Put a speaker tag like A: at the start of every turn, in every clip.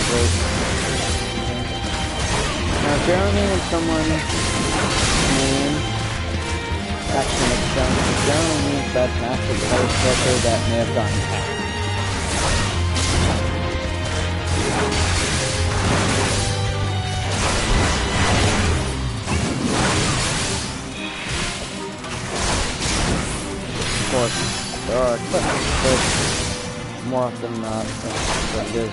A: great. Now, Jeremy and someone named actually makes Jeremy means that's an actual player's character that may have gotten hacked. Of course, there are exceptions, but more often than not, that's what it is.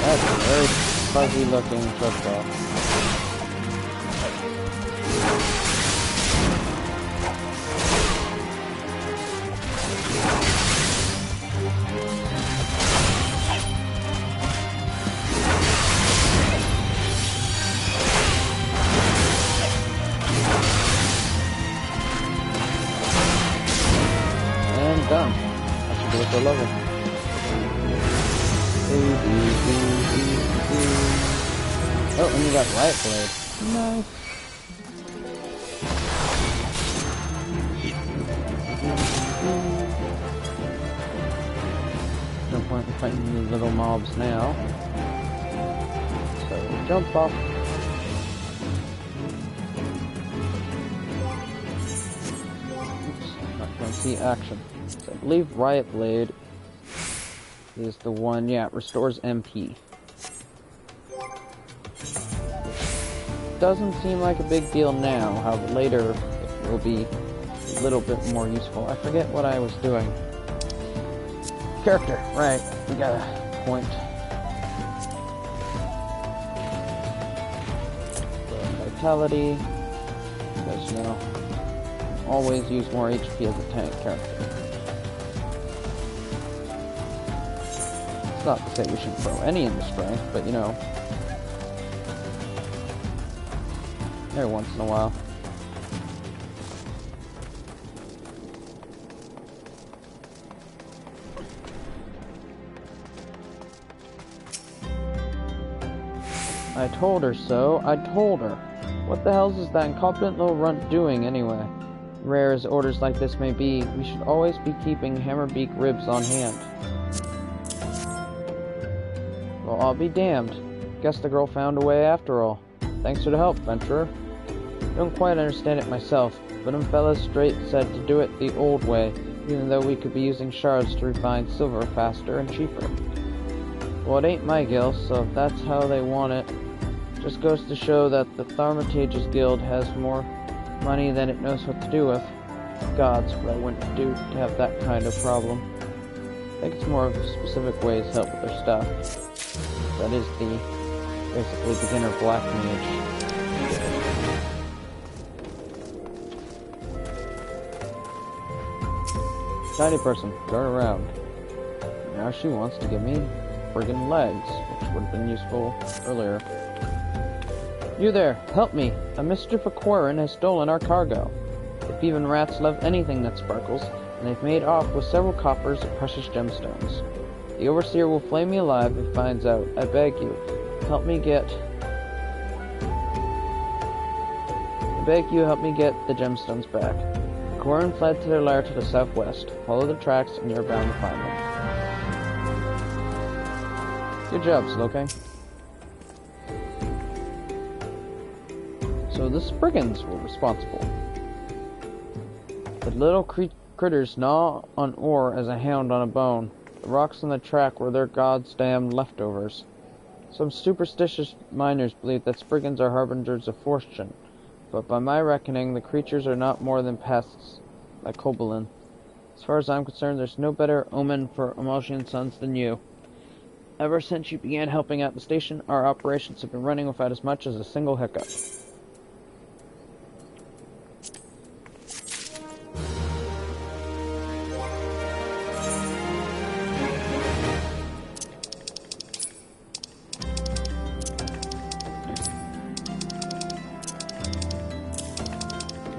A: That's a very fuzzy looking football. And done. That should do it for level. Oh, and you got Riot Blade. Nice. No point in fighting these little mobs now. So, jump off. Oops, not going to see action. So, I believe Riot Blade is the one, yeah, it restores MP. Doesn't seem like a big deal now, however later it will be a little bit more useful. I forget what I was doing. Character, right, we got a point. Vitality, because, you know, always use more HP as a tank character. It's not to say we should throw any in the strength, but you know, every once in a while. I told her so. I told her. What the hell is that incompetent little runt doing anyway? Rare as orders like this may be, we should always be keeping Hammerbeak ribs on hand. Well, I'll be damned. Guess the girl found a way after all. Thanks for the help, venturer. Don't quite understand it myself, but them fellas straight said to do it the old way, even though we could be using shards to refine silver faster and cheaper. Well, it ain't my guild, so if that's how they want it, just goes to show that the Thaumaturge's guild has more money than it knows what to do with. Gods, what I wouldn't do to have that kind of problem. I think it's more of specific ways to help with their stuff. That is the, basically, beginner black mage. Tiny person, turn around. Now she wants to give me friggin' legs, which would have been useful earlier. You there, help me! A mischief Aquarin has stolen our cargo. The thieving rats love anything that sparkles, and they've made off with several coppers of precious gemstones. The overseer will flay me alive if he finds out. I beg you, help me get the gemstones back. The Aquarin fled to their lair to the southwest. Follow the tracks, and you're bound to find them. Good job, Slowking. So the Spriggans were responsible. The little critters gnaw on ore as a hound on a bone. The rocks on the track were their goddamn leftovers. Some superstitious miners believe that Spriggans are harbingers of fortune, but by my reckoning, the creatures are not more than pests, like Kobolin. As far as I'm concerned, there's no better omen for Emulsion Sons than you. Ever since you began helping out the station, our operations have been running without as much as a single hiccup.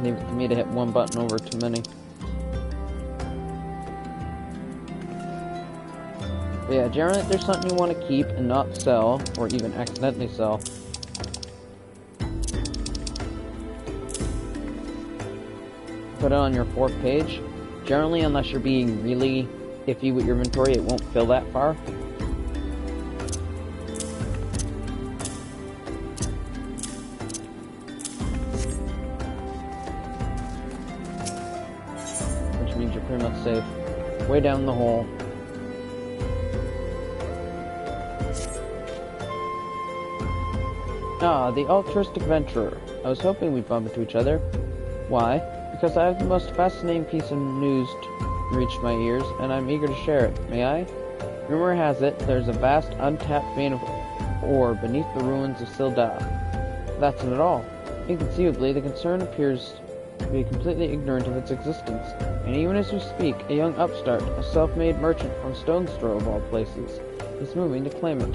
A: Leave it to me to hit one button over too many. But yeah, generally if there's something you want to keep and not sell, or even accidentally sell, put it on your 4th page. Generally, unless you're being really iffy with your inventory, it won't fill that far. means you're pretty much safe. Way down the hole. Ah, the altruistic venturer. I was hoping we'd bump into each other. Why? Because I have the most fascinating piece of news reached my ears, and I'm eager to share it. May I? Rumor has it, there's a vast, untapped vein of ore beneath the ruins of Silda. That's not all. Inconceivably, the concern appears to be completely ignorant of its existence, and even as we speak, a young upstart, a self-made merchant from Stone's Throw of all places, is moving to claim it.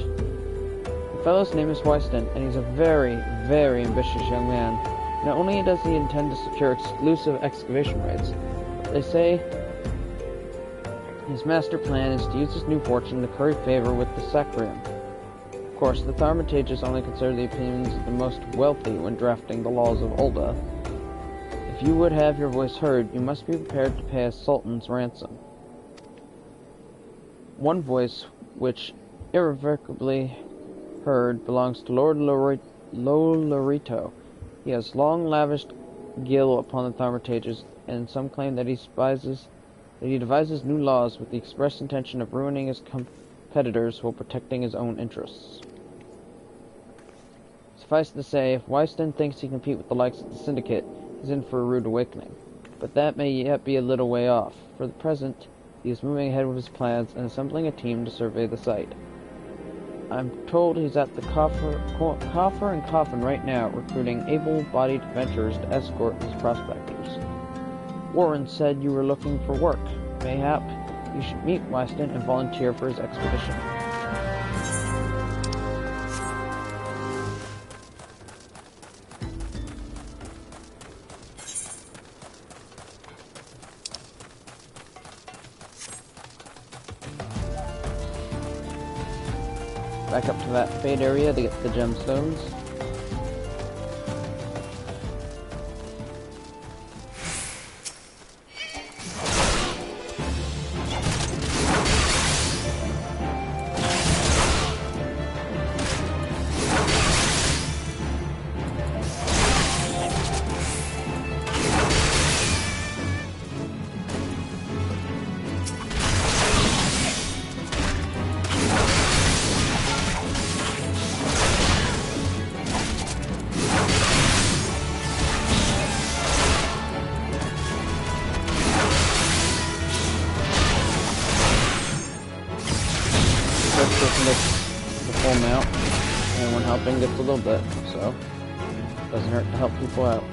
A: The fellow's name is Wyston, and he's a very, very ambitious young man. Not only does he intend to secure exclusive excavation rights, but they say his master plan is to use his new fortune to curry favor with the Sacrium. Of course, the Thaumaturges only consider the opinions of the most wealthy when drafting the laws of Ulda. If you would have your voice heard, you must be prepared to pay a sultan's ransom. One voice, which irrevocably heard, belongs to Lord Lolorito. He has long lavished guile upon the Thaumaturges, and some claim that he devises new laws with the express intention of ruining his competitors while protecting his own interests. Suffice to say, if Wyston thinks he can compete with the likes of the Syndicate, he's in for a rude awakening. But that may yet be a little way off. For the present, he is moving ahead with his plans and assembling a team to survey the site. I'm told he's at the Coffer and Coffin right now, recruiting able-bodied adventurers to escort his prospectors. Warren said you were looking for work. Mayhap you should meet Wyston and volunteer for his expedition. Back up to that fade area to get the gemstones. The full amount, and when helping gets a little bit, so doesn't hurt to help people out.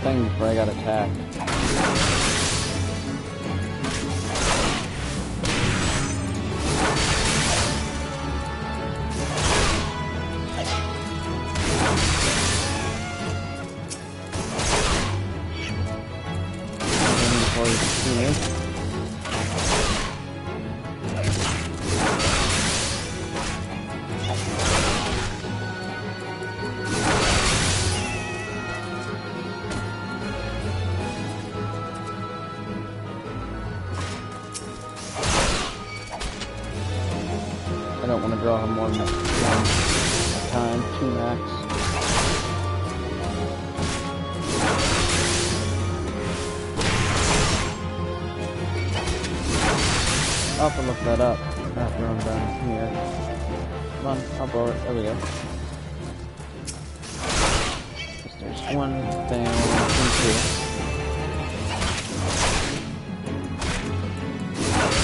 A: Before I got attacked. Before you see me. I don't want to draw him more than one time, 2 max. I'll have to look that up after I'm done here. Come on, I'll blow it. There we go. There's one thing I want to do.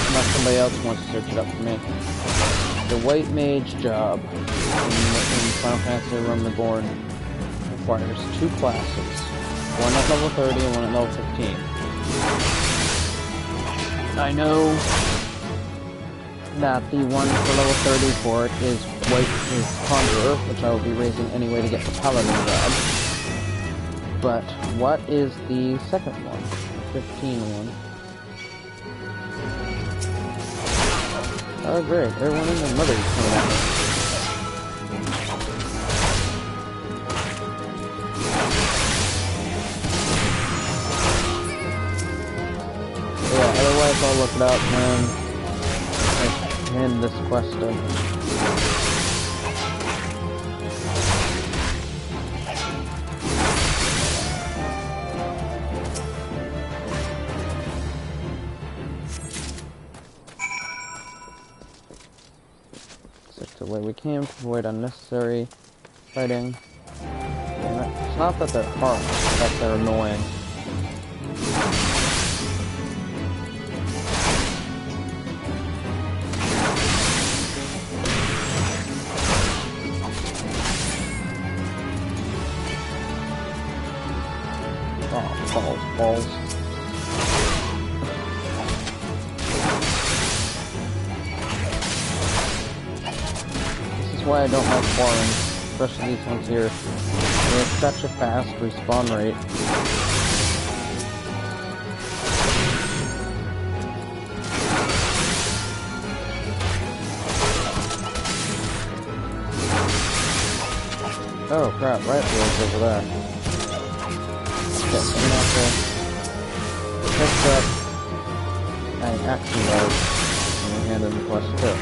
A: Unless somebody else wants to search it up for me. the white mage job in Final Fantasy Reborn requires 2 classes, one at level 30 and one at level 15. I know that the one for level 30 for it is Conjurer, which I will be raising anyway to get the Paladin job. But what is the second one? 15 one. Oh great, everyone and their mother is coming at me. Yeah, otherwise I'll look it up when I end this quest in. The way we can to avoid unnecessary fighting. It's not that they're hard, it's that they're annoying. Oh, balls. Why I don't like foreign, especially these ones here. They have such a fast respawn rate. Oh crap, right wheel's over there. Okay, I'm gonna have to pick up my action bars and hand in the quest too.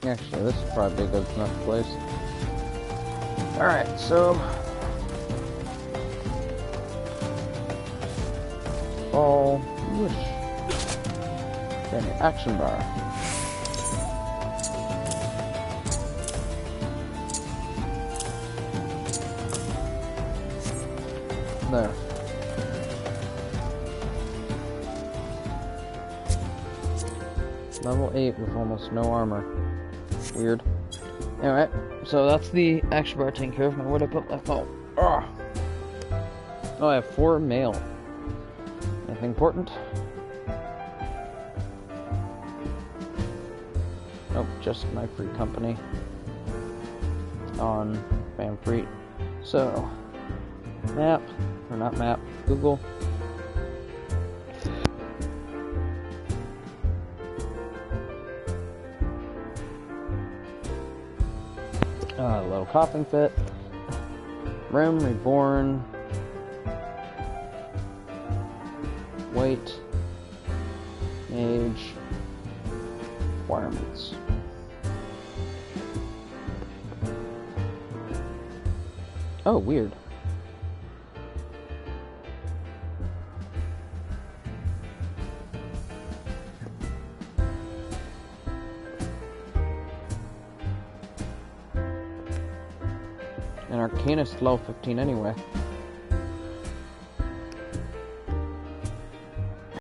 A: Actually, this is probably a good enough place. Alright, so... Ball... Whoosh. Okay, action bar. There. Level 8 with almost no armor. Weird. Alright, so that's the action bar taken care of. Now where'd I put my phone? Ugh. Oh, I have 4 mail. Anything important? Nope, just my free company. On Famfree. So, map, or not map, Google. Little coughing fit. Room, Reborn. White. Mage. Requirements. Oh, weird. An Arcanist level 15 anyway.